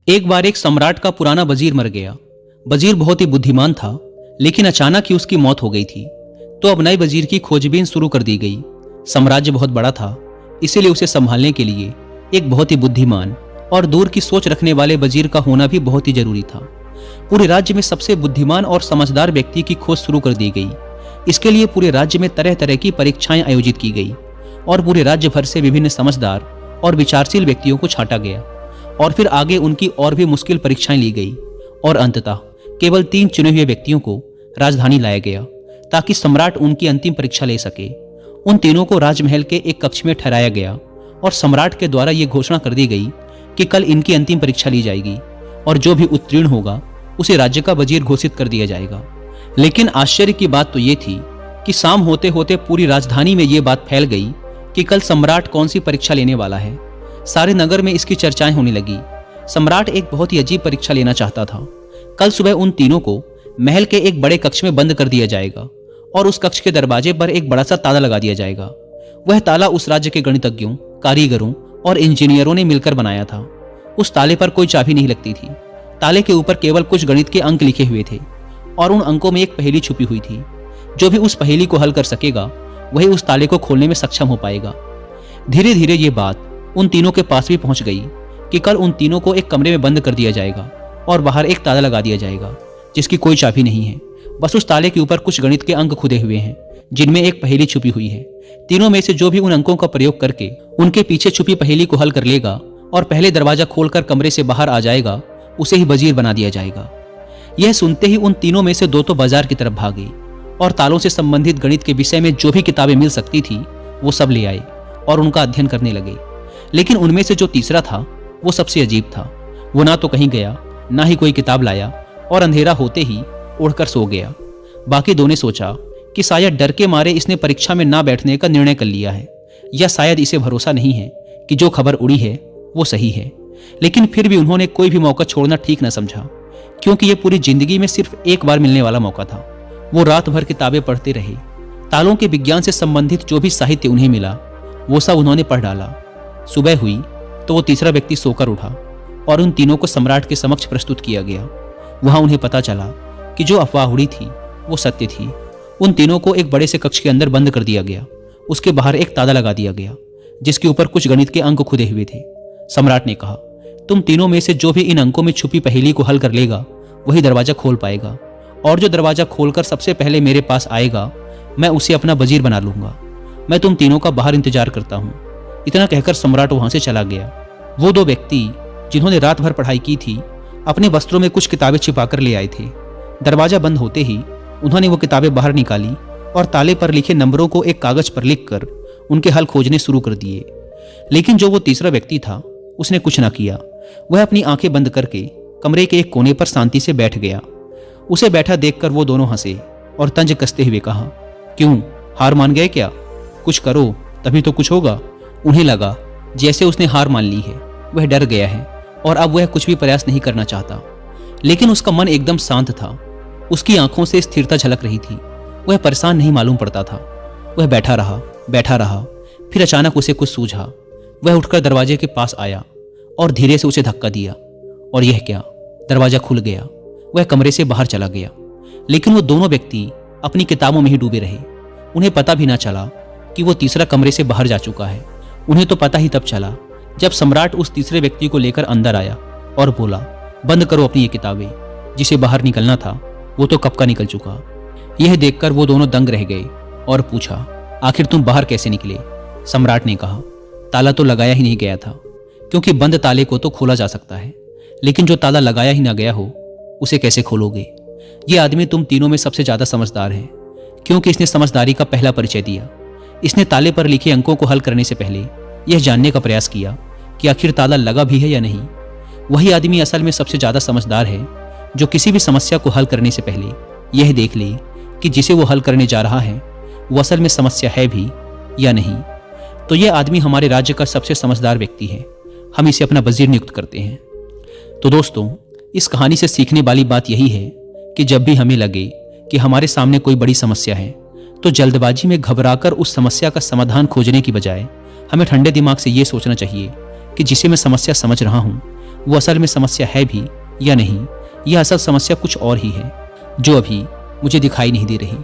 एक बार एक सम्राट का पुराना वजीर मर गया। वजीर बहुत ही बुद्धिमान था, लेकिन अचानक ही उसकी मौत हो गई थी। तो अब नए वजीर की खोजबीन शुरू कर दी गई। साम्राज्य बहुत बड़ा था, इसीलिए उसे संभालने के लिए एक बहुत ही बुद्धिमान और दूर की सोच रखने वाले वजीर का होना भी बहुत ही जरूरी था। पूरे राज्य में सबसे बुद्धिमान और समझदार व्यक्ति की खोज शुरू कर दी गई। इसके लिए पूरे राज्य में तरह तरह की परीक्षाएं आयोजित की गई और पूरे राज्य भर से विभिन्न समझदार और विचारशील व्यक्तियों को छांटा गया और फिर आगे उनकी और भी मुश्किल परीक्षाएं ली गई और अंततः केवल 3 चुने हुए व्यक्तियों को राजधानी लाया गया ताकि सम्राट उनकी अंतिम परीक्षा ले सके। उन तीनों को राजमहल के एक कक्ष में ठहराया गया और सम्राट के द्वारा यह घोषणा कर दी गई कि कल इनकी अंतिम परीक्षा ली जाएगी और जो भी उत्तीर्ण होगा उसे राज्य का वजीर घोषित कर दिया जाएगा। लेकिन आश्चर्य की बात तो ये थी कि शाम होते होते पूरी राजधानी में ये बात फैल गई कि कल सम्राट कौन सी परीक्षा लेने वाला है। सारे नगर में इसकी चर्चाएं होने लगी। सम्राट एक बहुत ही अजीब परीक्षा लेना चाहता था। कल सुबह उन तीनों को महल के एक बड़े कक्ष में बंद कर दिया जाएगा और उस कक्ष के दरवाजे पर एक बड़ा सा ताला लगा दिया जाएगा। वह ताला उस राज्य के गणितज्ञों, कारीगरों और इंजीनियरों ने मिलकर बनाया था। उस ताले पर कोई चाबी नहीं लगती थी। ताले के ऊपर केवल कुछ गणित के अंक लिखे हुए थे और उन अंकों में एक पहेली छुपी हुई थी। जो भी उस पहेली को हल कर सकेगा वही उस ताले को खोलने में सक्षम हो पाएगा। धीरे धीरे ये बात उन तीनों के पास भी पहुंच गई कि कल उन तीनों को एक कमरे में बंद कर दिया जाएगा और बाहर एक ताला लगा दिया जाएगा जिसकी कोई चाबी नहीं है। बस उस ताले के ऊपर कुछ गणित के अंक खुदे हुए हैं जिनमें एक पहेली छुपी हुई है। तीनों में से जो भी उन अंकों का प्रयोग करके उनके पीछे छुपी पहेली को हल कर लेगा और पहले दरवाजा खोलकर कमरे से बाहर आ जाएगा उसे ही वजीर बना दिया जाएगा। यह सुनते ही उन तीनों में से 2 तो बाजार की तरफ भागे और तालों से संबंधित गणित के विषय में जो भी किताबें मिल सकती थी वो सब ले आए और उनका अध्ययन करने लगे। लेकिन उनमें से जो तीसरा था वो सबसे अजीब था। वो ना तो कहीं गया, ना ही कोई किताब लाया और अंधेरा होते ही उड़कर सो गया। बाकी 2 ने सोचा कि शायद डर के मारे इसने परीक्षा में ना बैठने का निर्णय कर लिया है या शायद इसे भरोसा नहीं है कि जो खबर उड़ी है वो सही है। लेकिन फिर भी उन्होंने कोई भी मौका छोड़ना ठीक न समझा, क्योंकि ये पूरी जिंदगी में सिर्फ एक बार मिलने वाला मौका था। वो रात भर किताबें पढ़ते रहे। तालों के विज्ञान से संबंधित जो भी साहित्य उन्हें मिला वो सब उन्होंने पढ़ डाला। सुबह हुई तो वो तीसरा व्यक्ति सोकर उठा और उन तीनों को सम्राट के समक्ष प्रस्तुत किया गया। वहां उन्हें पता चला कि जो अफवाह उड़ी थी वो सत्य थी। उन तीनों को एक बड़े से कक्ष के अंदर बंद कर दिया गया। उसके बाहर एक ताला लगा दिया गया जिसके ऊपर कुछ गणित के अंक खुदे हुए थे। सम्राट ने कहा, तुम तीनों में से जो भी इन अंकों में छुपी पहेली को हल कर लेगा वही दरवाजा खोल पाएगा और जो दरवाजा खोलकर सबसे पहले मेरे पास आएगा मैं उसे अपना वजीर बना लूंगा। मैं तुम तीनों का बाहर इंतजार करता हूं। इतना कहकर सम्राट वहां से चला गया। वो 2 व्यक्ति जिन्होंने रात भर पढ़ाई की थी अपने वस्त्रों में कुछ किताबें छिपाकर ले आए थे। दरवाजा बंद होते ही उन्होंने वो किताबें बाहर निकाली और ताले पर लिखे नंबरों को एक कागज पर लिखकर उनके हल खोजने शुरू कर दिए। लेकिन जो वो तीसरा व्यक्ति था उसने कुछ ना किया। वह अपनी आंखें बंद करके कमरे के एक कोने पर शांति से बैठ गया। उसे बैठा देखकर वो दोनों हंसे और तंज कसते हुए कहा, क्यों, हार मान गए क्या? कुछ करो तभी तो कुछ होगा। उन्हें लगा जैसे उसने हार मान ली है। वह डर गया है और अब वह कुछ भी प्रयास नहीं करना चाहता। लेकिन उसका मन एकदम शांत था। उसकी आंखों से स्थिरता झलक रही थी। वह परेशान नहीं मालूम पड़ता था। वह बैठा रहा। फिर अचानक उसे कुछ सूझा। वह उठकर दरवाजे के पास आया और धीरे से उसे धक्का दिया और यह क्या, दरवाजा खुल गया। वह कमरे से बाहर चला गया। लेकिन वो दोनों व्यक्ति अपनी किताबों में ही डूबे रहे। उन्हें पता भी ना चला कि वो तीसरा कमरे से बाहर जा चुका है। उन्हें तो पता ही तब चला जब सम्राट उस तीसरे व्यक्ति को लेकर अंदर आया और बोला, बंद करो अपनी ये किताबें। जिसे बाहर निकलना था वो तो कब का निकल चुका। यह देखकर वो दोनों दंग रह गए और पूछा, आखिर तुम बाहर कैसे निकले? सम्राट ने कहा, ताला तो लगाया ही नहीं गया था, क्योंकि बंद ताले को तो खोला जा सकता है, लेकिन जो ताला लगाया ही ना गया हो उसे कैसे खोलोगे? ये आदमी तुम तीनों में सबसे ज्यादा समझदार है, क्योंकि इसने समझदारी का पहला परिचय दिया। इसने ताले पर लिखे अंकों को हल करने से पहले यह जानने का प्रयास किया कि आखिर ताला लगा भी है या नहीं। वही आदमी असल में सबसे ज्यादा समझदार है जो किसी भी समस्या को हल करने से पहले यह देख ले कि जिसे वो हल करने जा रहा है वो असल में समस्या है भी या नहीं। तो यह आदमी हमारे राज्य का सबसे समझदार व्यक्ति है। हम इसे अपना वजीर नियुक्त करते हैं। तो दोस्तों, इस कहानी से सीखने वाली बात यही है कि जब भी हमें लगे कि हमारे सामने कोई बड़ी समस्या है तो जल्दबाजी में घबराकर उस समस्या का समाधान खोजने की बजाय हमें ठंडे दिमाग से ये सोचना चाहिए कि जिसे मैं समस्या समझ रहा हूँ वो असल में समस्या है भी या नहीं, यह असल समस्या कुछ और ही है जो अभी मुझे दिखाई नहीं दे रही।